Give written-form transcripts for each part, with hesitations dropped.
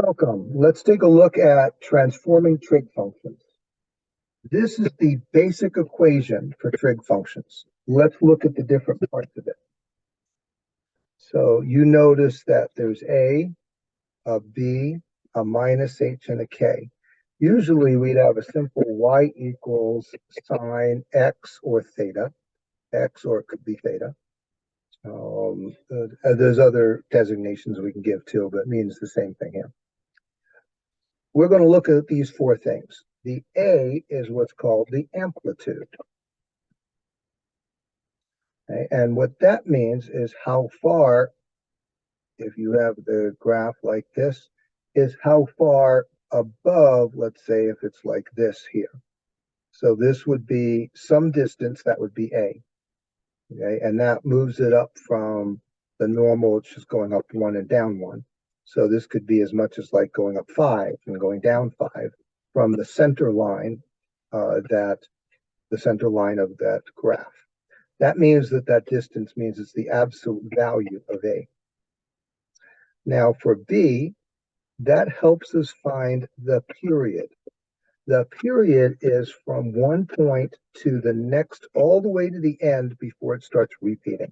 Welcome. Let's take a look at transforming trig functions. This is the basic equation for trig functions. Let's look at the different parts of it. So you notice that there's a b, a minus h, and a k. Usually we'd have a simple y equals sine x or theta, x or it could be theta. There's other designations we can give too, but it means the same thing here. We're going to look at these four things. The A is what's called the amplitude. Okay? And what that means is how far, if you have the graph like this, is how far above, let's say if it's like this here. So this would be some distance, that would be A. Okay? And that moves it up from the normal, it's just going up 1 and down 1. So this could be as much as like going up 5 and going down 5 from the center line, the center line of that graph. That means that distance means it's the absolute value of A. Now for B, that helps us find the period. The period is from one point to the next, all the way to the end before it starts repeating.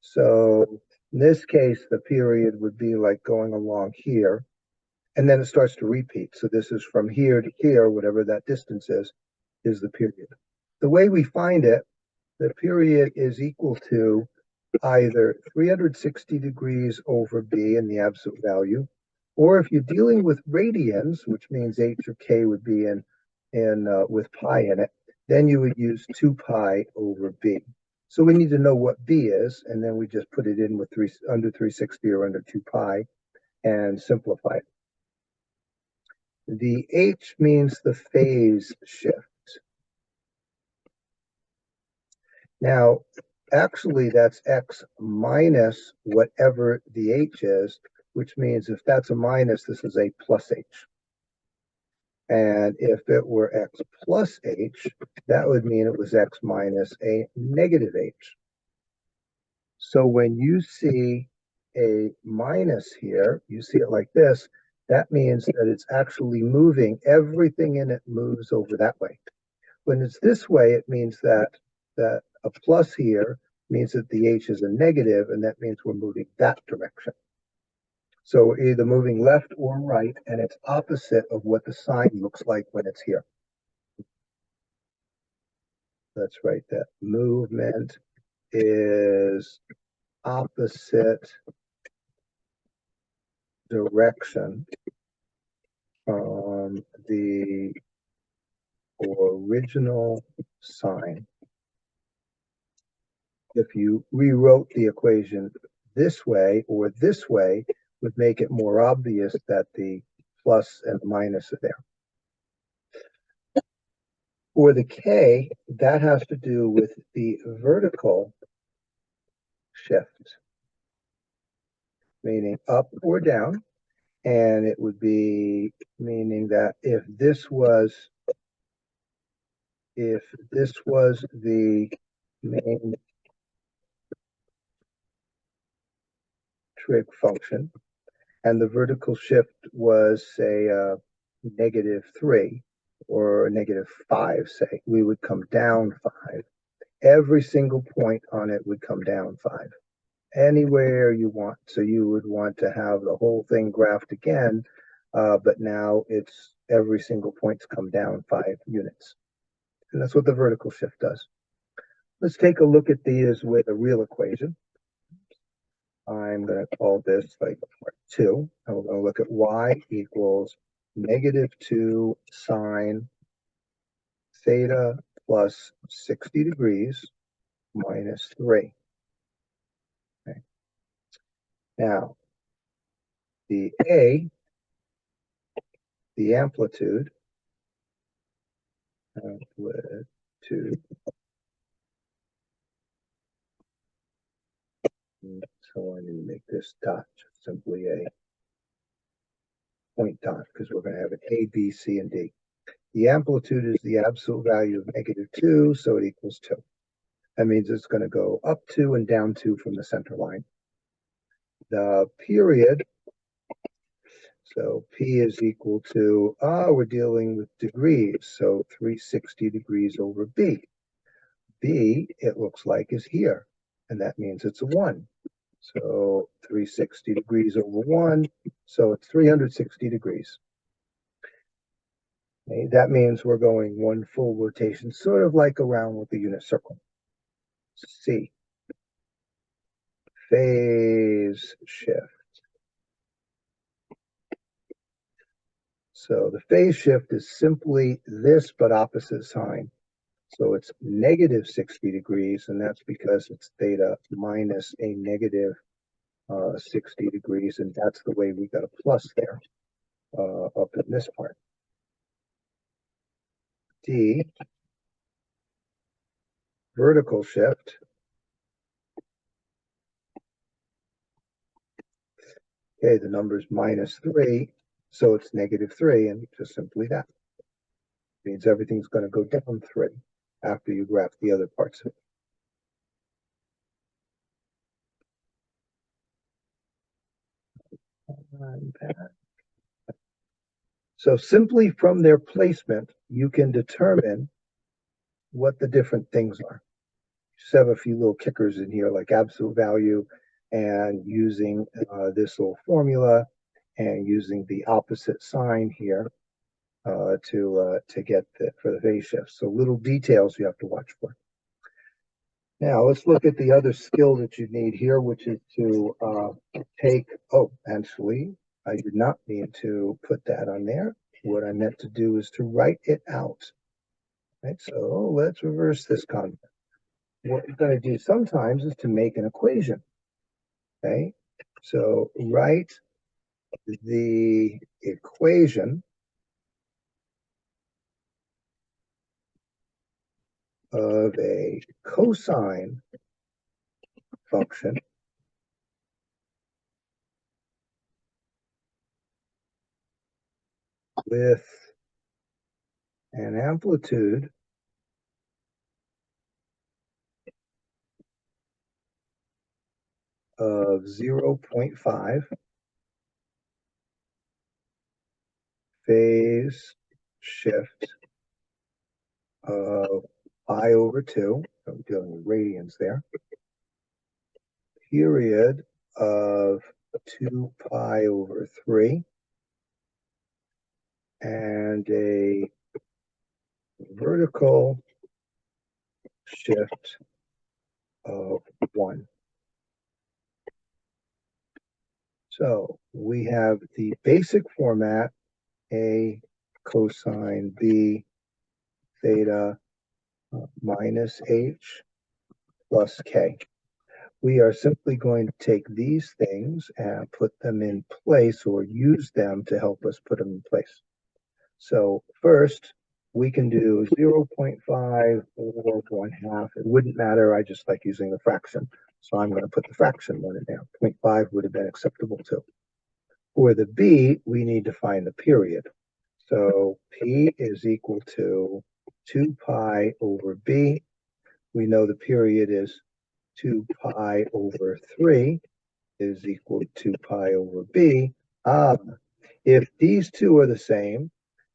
So in this case, the period would be like going along here, and then it starts to repeat. So this is from here to here, whatever that distance is the period. The way we find it, the period is equal to either 360 degrees over b in the absolute value, or if you're dealing with radians, which means h or k would be in with pi in it, then you would use 2 pi over b. So we need to know what b is, and then we just put it in with under 360 or under 2 pi and simplify it. The h means the phase shift. Now, actually, that's x minus whatever the h is, which means if that's a minus, this is a plus h. And if it were x plus h, that would mean it was x minus a negative h. So when you see a minus here, you see it like this, that means that it's actually moving. Everything in it moves over that way. When it's this way, it means that a plus here means that the h is a negative, and that means we're moving that direction. So we're either moving left or right, and it's opposite of what the sign looks like when it's here. Let's write that. Movement is opposite direction from the original sign. If you rewrote the equation this way or this way, would make it more obvious that the plus and the minus are there. For the k, that has to do with the vertical shift, meaning up or down, and it would be meaning that if this was the main trig function, and the vertical shift was, say, -3 or -5, say, we would come down 5. Every single point on it would come down 5. Anywhere you want. So you would want to have the whole thing graphed again, but now it's every single point's come down 5 units. And that's what the vertical shift does. Let's take a look at these with a real equation. I'm going to call this like part 2. And we're going to look at y equals -2 sine theta plus 60 degrees minus 3. Okay. Now, the A, the amplitude, so I need to make this dot simply a point dot because we're going to have an A, B, C, and D. The amplitude is the absolute value of -2, so it equals 2. That means it's going to go up 2 and down 2 from the center line. The period, So P is equal to, we're dealing with degrees, so 360 degrees over B. B, it looks like, is here, and that means it's a 1. So 360 degrees over 1, so it's 360 degrees. Okay, that means we're going one full rotation, sort of like around with the unit circle. C, phase shift. So the phase shift is simply this, but opposite sign. So it's negative 60 degrees, and that's because it's theta minus a negative 60 degrees, and that's the way we got a plus there up in this part. D, vertical shift. Okay, the number's minus 3, so it's negative 3, and just simply that. Means everything's going to go down 3 after you graph the other parts of it. So simply from their placement, you can determine what the different things are. Just have a few little kickers in here, like absolute value, and using this little formula, and using the opposite sign here to get for the phase shift. So little details you have to watch for. Now let's look at the other skill that you need here, which is to take. Oh, actually, I did not mean to put that on there. What I meant to do is to write it out. Right, so let's reverse this concept. What we're going to do sometimes is to make an equation. Okay, so write the equation of a cosine function with an amplitude of 0.5, phase shift of pi over 2, so I'm dealing with radians there, period of 2 pi over 3, and a vertical shift of 1. So we have the basic format, A cosine B theta minus H plus K. We are simply going to take these things and put them in place, or use them to help us put them in place. So first, we can do 0.5 or 1/2. It wouldn't matter. I just like using the fraction. So I'm going to put the fraction one in there. 0.5 would have been acceptable too. For the B, we need to find the period. So P is equal to 2 pi over B. We know the period is 2 pi over 3 is equal to 2 pi over B. If these two are the same,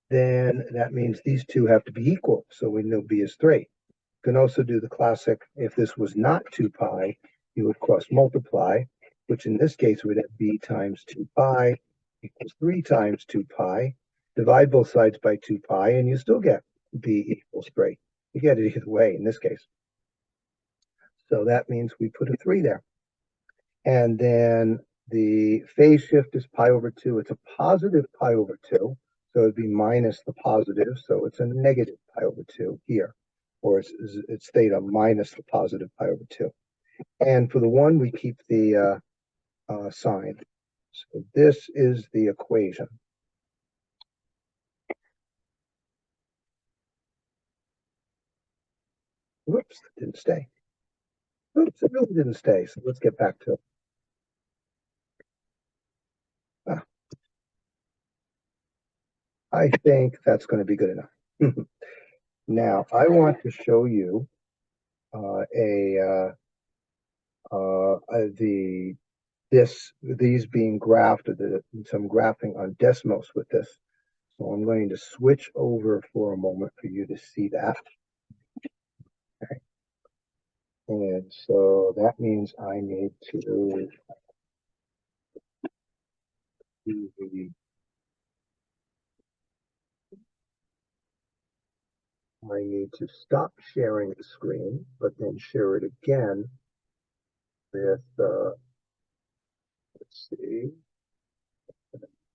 then that means these two have to be equal. So we know B is 3. You can also do the classic, if this was not 2 pi, you would cross multiply, which in this case would have B times 2 pi equals 3 times 2 pi. Divide both sides by 2 pi, and you still get B equals 3. You get it either way in this case. So that means we put a 3 there. And then the phase shift is pi over 2. It's a positive pi over 2. So it'd be minus the positive. So it's a negative pi over 2 here. Or it's theta minus the positive pi over 2. And for the 1, we keep the sign. So this is the equation. Whoops, it didn't stay. Oops, it really didn't stay. So let's get back to it. I think that's going to be good enough. Now, I want to show you the these being graphed, or some graphing on Desmos with this. So I'm going to switch over for a moment for you to see that. Okay. And so that means I need to do I need to stop sharing the screen, but then share it again with, let's see,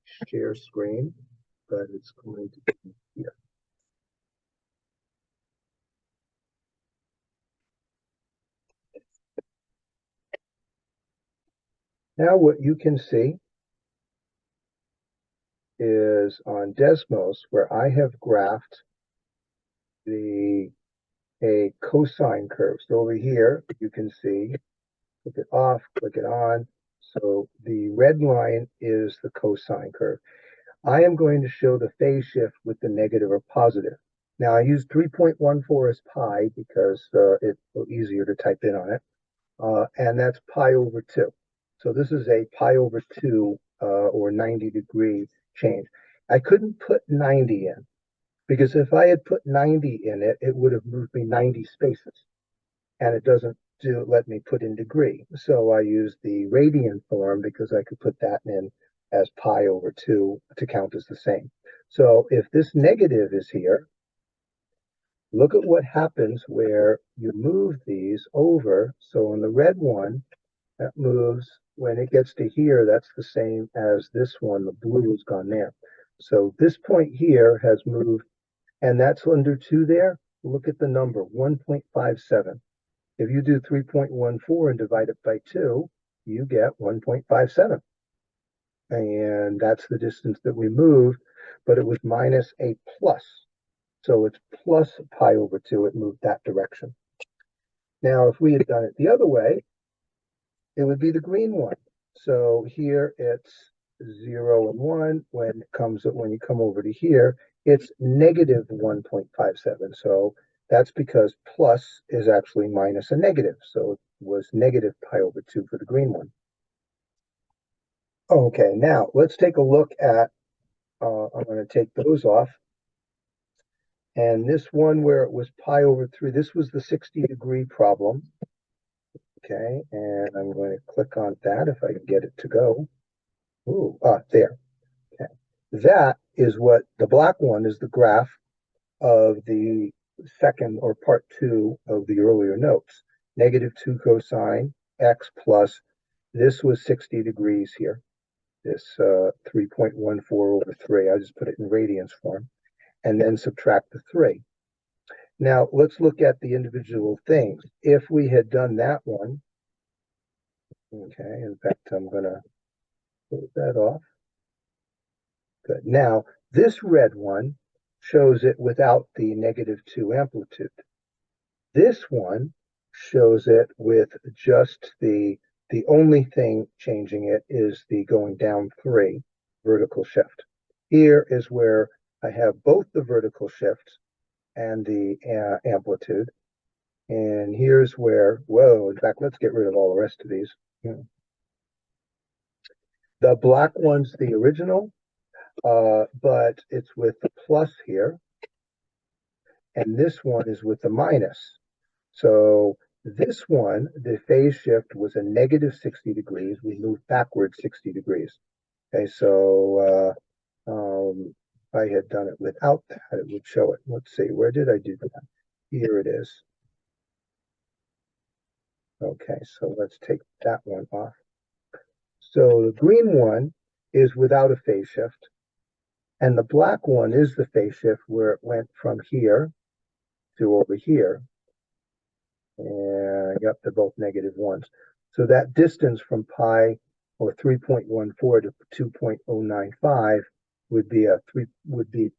share screen, but it's going to be here. Now what you can see is on Desmos, where I have graphed a cosine curve. So over here, you can see, click it off, click it on. So the red line is the cosine curve. I am going to show the phase shift with the negative or positive. Now I use 3.14 as pi because it's easier to type in on it. And that's pi over 2. So this is a pi over 2 or 90-degree change. I couldn't put 90 in because if I had put 90 in it, it would have moved me 90 spaces. And it doesn't let me put in degree. So I used the radian form because I could put that in as pi over 2 to count as the same. So if this negative is here, look at what happens where you move these over. So on the red one, that moves, when it gets to here, that's the same as this one. The blue has gone there. So this point here has moved, and that's under 2 there. Look at the number, 1.57. If you do 3.14 and divide it by 2, you get 1.57. And that's the distance that we moved, but it was minus a plus. So it's plus pi over 2. It moved that direction. Now, if we had done it the other way, it would be the green one. So here it's 0 and 1. When you come over to here, it's negative 1.57. So that's because plus is actually minus a negative. So it was negative pi over 2 for the green one. Okay, now let's take a look at, I'm going to take those off. And this one where it was pi over 3, this was the 60-degree problem. Okay, and I'm going to click on that if I can get it to go. Ooh, there. Okay. That is what the black one is, the graph of the second or part 2 of the earlier notes. Negative 2 cosine x plus, this was 60 degrees here. This 3.14 over 3. I just put it in radians form. And then subtract the 3. Now, let's look at the individual things. If we had done that one, okay, in fact, I'm going to close that off. Good. Now, this red one shows it without the negative 2 amplitude. This one shows it with just the only thing changing it is the going down 3 vertical shift. Here is where I have both the vertical shifts and the amplitude. And here's where, whoa, in fact, let's get rid of all the rest of these. The black one's the original, but it's with the plus here. And this one is with the minus. So this one, the phase shift was a negative 60 degrees. We moved backwards 60 degrees. Okay, so if I had done it without that, it would show it. Let's see, where did I do that? Here it is. Okay, so let's take that one off. So the green one is without a phase shift, and the black one is the phase shift where it went from here to over here. And yep, they're both negative ones. So that distance from pi or 3.14 to 2.095 would be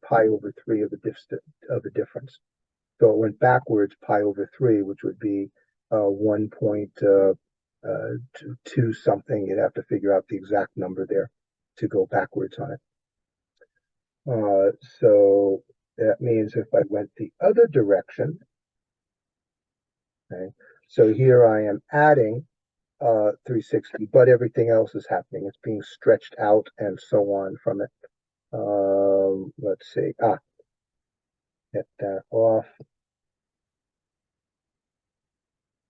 pi over 3 of the difference. So it went backwards pi over 3, which would be 1.2 something. You'd have to figure out the exact number there to go backwards on it. So that means if I went the other direction, okay, so here I am adding 360, but everything else is happening. It's being stretched out and so on from it. Let's see. Get that off.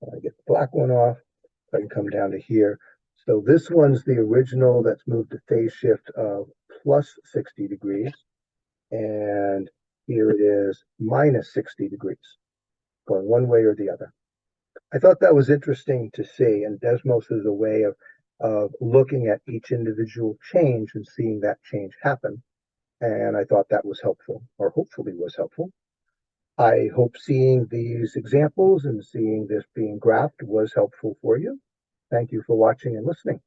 I get the black one off. I can come down to here. So this one's the original that's moved to phase shift of plus 60 degrees. And here it is minus 60 degrees, going one way or the other. I thought that was interesting to see, and Desmos is a way of looking at each individual change and seeing that change happen. And I thought that was helpful, or hopefully was helpful. I hope seeing these examples and seeing this being graphed was helpful for you. Thank you for watching and listening.